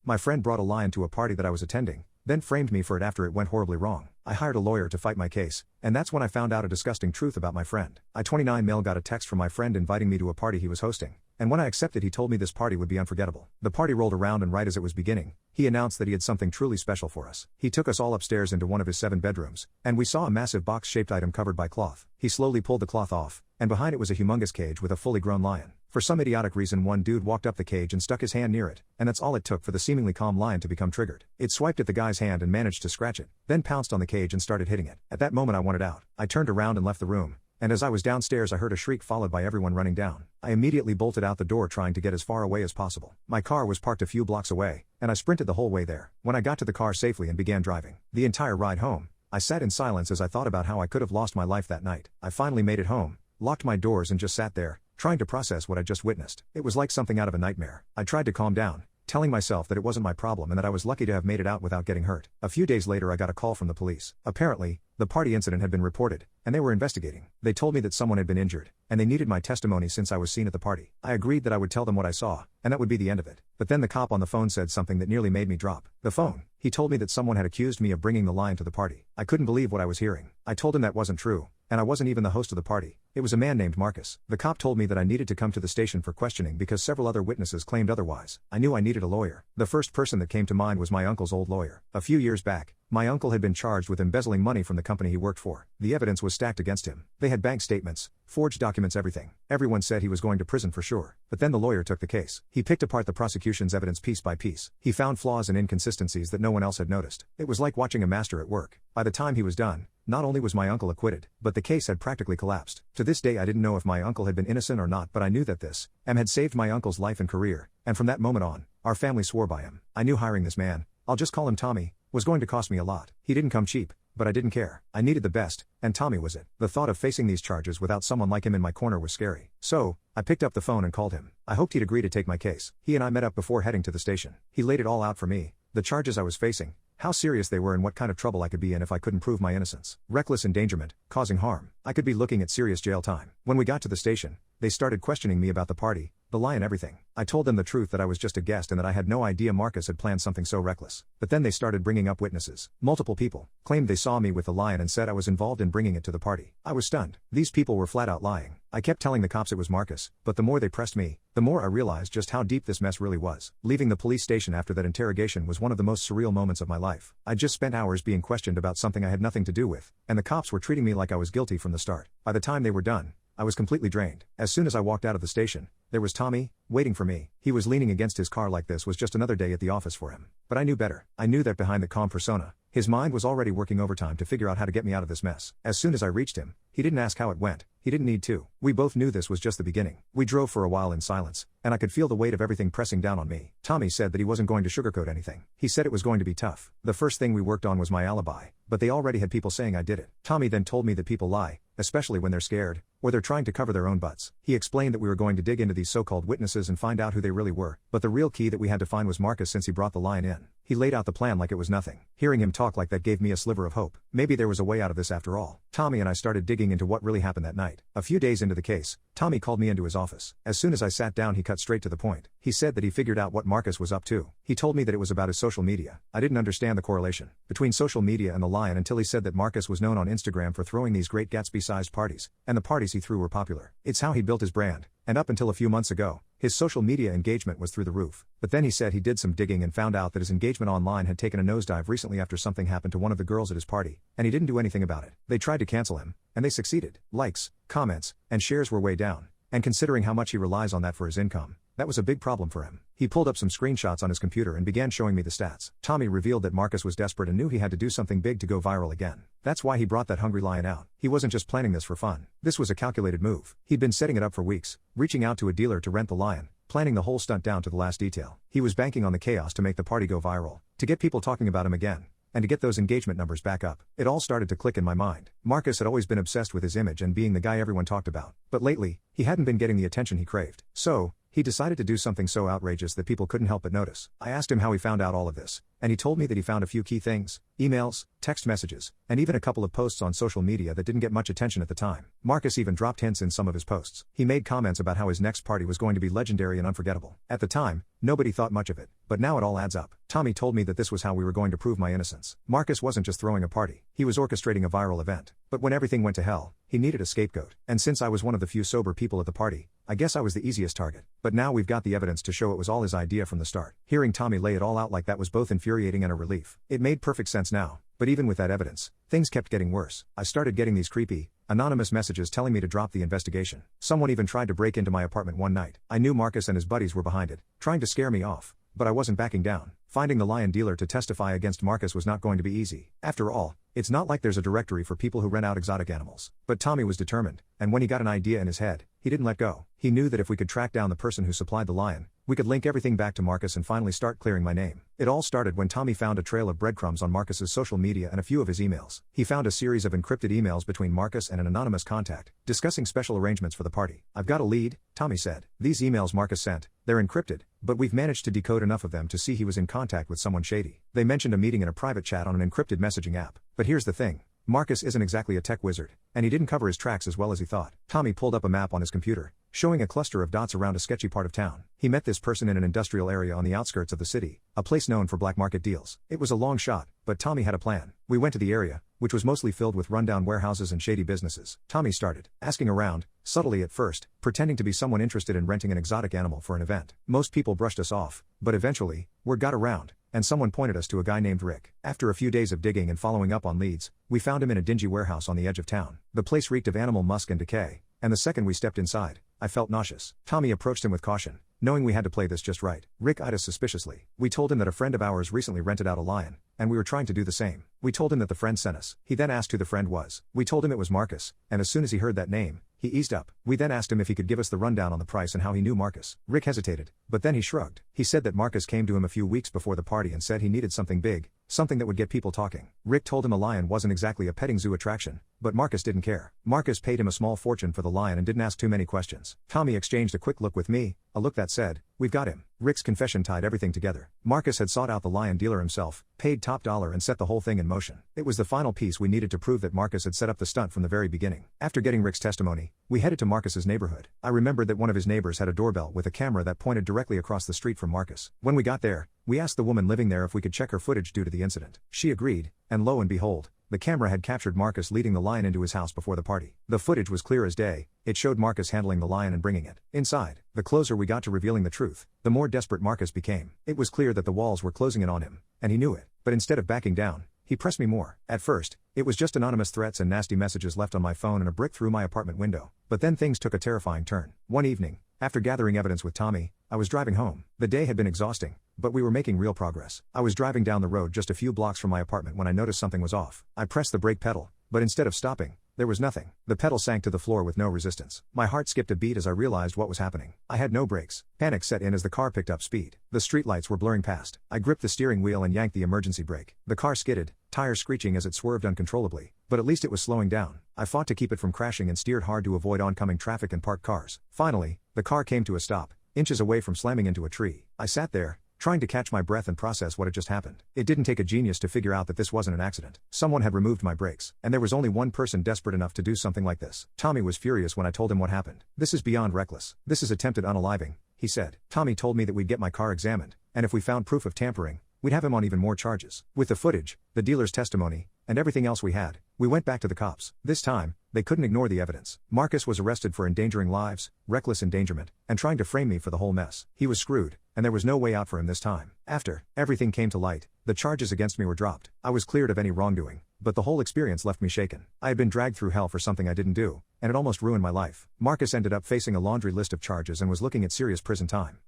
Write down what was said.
My friend brought a lion to a party that I was attending, then framed me for it after it went horribly wrong. I hired a lawyer to fight my case, and that's when I found out a disgusting truth about my friend. I 29 male got a text from my friend inviting me to a party he was hosting, and when I accepted he told me this party would be unforgettable. The party rolled around and right as it was beginning, he announced that he had something truly special for us. He took us all upstairs into one of his 7 bedrooms, and we saw a massive box-shaped item covered by cloth. He slowly pulled the cloth off, and behind it was a humongous cage with a fully grown lion. For some idiotic reason one dude walked up the cage and stuck his hand near it, and that's all it took for the seemingly calm lion to become triggered. It swiped at the guy's hand and managed to scratch it, then pounced on the cage and started hitting it. At that moment I wanted out. I turned around and left the room, and as I was downstairs I heard a shriek followed by everyone running down. I immediately bolted out the door trying to get as far away as possible. My car was parked a few blocks away, and I sprinted the whole way there. When I got to the car safely and began driving the entire ride home, I sat in silence as I thought about how I could have lost my life that night. I finally made it home, locked my doors and just sat there, trying to process what I just witnessed. It was like something out of a nightmare. I tried to calm down, telling myself that it wasn't my problem and that I was lucky to have made it out without getting hurt. A few days later I got a call from the police. Apparently, the party incident had been reported, and they were investigating. They told me that someone had been injured, and they needed my testimony since I was seen at the party. I agreed that I would tell them what I saw, and that would be the end of it. But then the cop on the phone said something that nearly made me drop the phone. He told me that someone had accused me of bringing the lion to the party. I couldn't believe what I was hearing. I told him that wasn't true, and I wasn't even the host of the party. It was a man named Marcus. The cop told me that I needed to come to the station for questioning because several other witnesses claimed otherwise. I knew I needed a lawyer. The first person that came to mind was my uncle's old lawyer. A few years back, my uncle had been charged with embezzling money from the company he worked for. The evidence was stacked against him. They had bank statements, forged documents, everything. Everyone said he was going to prison for sure. But then the lawyer took the case. He picked apart the prosecution's evidence piece by piece. He found flaws and inconsistencies that no one else had noticed. It was like watching a master at work. By the time he was done, not only was my uncle acquitted, but the case had practically collapsed. To this day I didn't know if my uncle had been innocent or not, but I knew that this had saved my uncle's life and career, and from that moment on, our family swore by him. I knew hiring this man, I'll just call him Tommy, was going to cost me a lot. He didn't come cheap, but I didn't care. I needed the best, and Tommy was it. The thought of facing these charges without someone like him in my corner was scary. So, I picked up the phone and called him. I hoped he'd agree to take my case. He and I met up before heading to the station. He laid it all out for me, the charges I was facing, how serious they were and what kind of trouble I could be in if I couldn't prove my innocence. Reckless endangerment, causing harm. I could be looking at serious jail time. When we got to the station, they started questioning me about the party, the lion, everything. I told them the truth, that I was just a guest and that I had no idea Marcus had planned something so reckless. But then they started bringing up witnesses. Multiple people claimed they saw me with the lion and said I was involved in bringing it to the party. I was stunned. These people were flat out lying. I kept telling the cops it was Marcus, but the more they pressed me, the more I realized just how deep this mess really was. Leaving the police station after that interrogation was one of the most surreal moments of my life. I'd just spent hours being questioned about something I had nothing to do with, and the cops were treating me like I was guilty from the start. By the time they were done, I was completely drained. As soon as I walked out of the station, there was Tommy, waiting for me. He was leaning against his car like this was just another day at the office for him. But I knew better. I knew that behind the calm persona, his mind was already working overtime to figure out how to get me out of this mess. As soon as I reached him, he didn't ask how it went. He didn't need to. We both knew this was just the beginning. We drove for a while in silence, and I could feel the weight of everything pressing down on me. Tommy said that he wasn't going to sugarcoat anything. He said it was going to be tough. The first thing we worked on was my alibi, but they already had people saying I did it. Tommy then told me that people lie, especially when they're scared, or they're trying to cover their own butts. He explained that we were going to dig into these so-called witnesses and find out who they really were, but the real key that we had to find was Marcus, since he brought the lion in. He laid out the plan like it was nothing. Hearing him talk like that gave me a sliver of hope. Maybe there was a way out of this after all. Tommy and I started digging into what really happened that night. A few days into the case, Tommy called me into his office. As soon as I sat down, he cut straight to the point. He said that he figured out what Marcus was up to. He told me that it was about his social media. I didn't understand the correlation between social media and the lion until he said that Marcus was known on Instagram for throwing these great Gatsby-sized parties, and the parties he threw were popular. It's how he built his brand, and up until a few months ago, his social media engagement was through the roof. But then he said he did some digging and found out that his engagement online had taken a nosedive recently after something happened to one of the girls at his party, and he didn't do anything about it. They tried to cancel him, and they succeeded. Likes, comments, and shares were way down, and considering how much he relies on that for his income, that was a big problem for him. He pulled up some screenshots on his computer and began showing me the stats. Tommy revealed that Marcus was desperate and knew he had to do something big to go viral again. That's why he brought that hungry lion out. He wasn't just planning this for fun. This was a calculated move. He'd been setting it up for weeks, reaching out to a dealer to rent the lion, planning the whole stunt down to the last detail. He was banking on the chaos to make the party go viral, to get people talking about him again, and to get those engagement numbers back up. It all started to click in my mind. Marcus had always been obsessed with his image and being the guy everyone talked about, but lately, he hadn't been getting the attention he craved. So, he decided to do something so outrageous that people couldn't help but notice. I asked him how he found out all of this, and he told me that he found a few key things: emails, text messages, and even a couple of posts on social media that didn't get much attention at the time. Marcus even dropped hints in some of his posts. He made comments about how his next party was going to be legendary and unforgettable. At the time, nobody thought much of it, but now it all adds up. Tommy told me that this was how we were going to prove my innocence. Marcus wasn't just throwing a party, he was orchestrating a viral event. But when everything went to hell, he needed a scapegoat. And since I was one of the few sober people at the party, I guess I was the easiest target. But now we've got the evidence to show it was all his idea from the start. Hearing Tommy lay it all out like that was both infuriating and a relief. It made perfect sense now. But even with that evidence, things kept getting worse. I started getting these creepy, anonymous messages telling me to drop the investigation. Someone even tried to break into my apartment one night. I knew Marcus and his buddies were behind it, trying to scare me off. But I wasn't backing down. Finding the lion dealer to testify against Marcus was not going to be easy. After all, it's not like there's a directory for people who rent out exotic animals. But Tommy was determined, and when he got an idea in his head, he didn't let go. He knew that if we could track down the person who supplied the lion, we could link everything back to Marcus and finally start clearing my name. It all started when Tommy found a trail of breadcrumbs on Marcus's social media and a few of his emails. He found a series of encrypted emails between Marcus and an anonymous contact, discussing special arrangements for the party. "I've got a lead," Tommy said. "These emails Marcus sent, they're encrypted, but we've managed to decode enough of them to see he was in contact with someone shady. They mentioned a meeting in a private chat on an encrypted messaging app. But here's the thing. Marcus isn't exactly a tech wizard, and he didn't cover his tracks as well as he thought." Tommy pulled up a map on his computer, showing a cluster of dots around a sketchy part of town. He met this person in an industrial area on the outskirts of the city, a place known for black market deals. It was a long shot, but Tommy had a plan. We went to the area, which was mostly filled with rundown warehouses and shady businesses. Tommy started asking around, subtly at first, pretending to be someone interested in renting an exotic animal for an event. Most people brushed us off, but eventually, word got around, and someone pointed us to a guy named Rick. After a few days of digging and following up on leads, we found him in a dingy warehouse on the edge of town. The place reeked of animal musk and decay, and the second we stepped inside, I felt nauseous. Tommy approached him with caution, knowing we had to play this just right. Rick eyed us suspiciously. We told him that a friend of ours recently rented out a lion, and we were trying to do the same. We told him that the friend sent us. He then asked who the friend was. We told him it was Marcus, and as soon as he heard that name, he eased up. We then asked him if he could give us the rundown on the price and how he knew Marcus. Rick hesitated, but then he shrugged. He said that Marcus came to him a few weeks before the party and said he needed something big, something that would get people talking. Rick told him a lion wasn't exactly a petting zoo attraction, but Marcus didn't care. Marcus paid him a small fortune for the lion and didn't ask too many questions. Tommy exchanged a quick look with me, a look that said, "We've got him." Rick's confession tied everything together. Marcus had sought out the lion dealer himself, paid top dollar and set the whole thing in motion. It was the final piece we needed to prove that Marcus had set up the stunt from the very beginning. After getting Rick's testimony, we headed to Marcus's neighborhood. I remembered that one of his neighbors had a doorbell with a camera that pointed directly across the street from Marcus. When we got there, we asked the woman living there if we could check her footage due to the incident. She agreed, and lo and behold, the camera had captured Marcus leading the lion into his house before the party. The footage was clear as day. It showed Marcus handling the lion and bringing it inside. The closer we got to revealing the truth, the more desperate Marcus became. It was clear that the walls were closing in on him, and he knew it. But instead of backing down, he pressed me more. At first, it was just anonymous threats and nasty messages left on my phone and a brick through my apartment window. But then things took a terrifying turn. One evening, after gathering evidence with Tommy, I was driving home. The day had been exhausting, but we were making real progress. I was driving down the road just a few blocks from my apartment when I noticed something was off. I pressed the brake pedal, but instead of stopping, there was nothing. The pedal sank to the floor with no resistance. My heart skipped a beat as I realized what was happening. I had no brakes. Panic set in as the car picked up speed. The streetlights were blurring past. I gripped the steering wheel and yanked the emergency brake. The car skidded, tires screeching as it swerved uncontrollably, but at least it was slowing down. I fought to keep it from crashing and steered hard to avoid oncoming traffic and parked cars. Finally, the car came to a stop, inches away from slamming into a tree. I sat there, trying to catch my breath and process what had just happened. It didn't take a genius to figure out that this wasn't an accident. Someone had removed my brakes, and there was only one person desperate enough to do something like this. Tommy was furious when I told him what happened. "This is beyond reckless. This is attempted unaliving," he said. Tommy told me that we'd get my car examined, and if we found proof of tampering, we'd have him on even more charges. With the footage, the dealer's testimony, and everything else we had, we went back to the cops. This time, they couldn't ignore the evidence. Marcus was arrested for endangering lives, reckless endangerment, and trying to frame me for the whole mess. He was screwed, and there was no way out for him this time. After everything came to light, the charges against me were dropped. I was cleared of any wrongdoing, but the whole experience left me shaken. I had been dragged through hell for something I didn't do, and it almost ruined my life. Marcus ended up facing a laundry list of charges and was looking at serious prison time.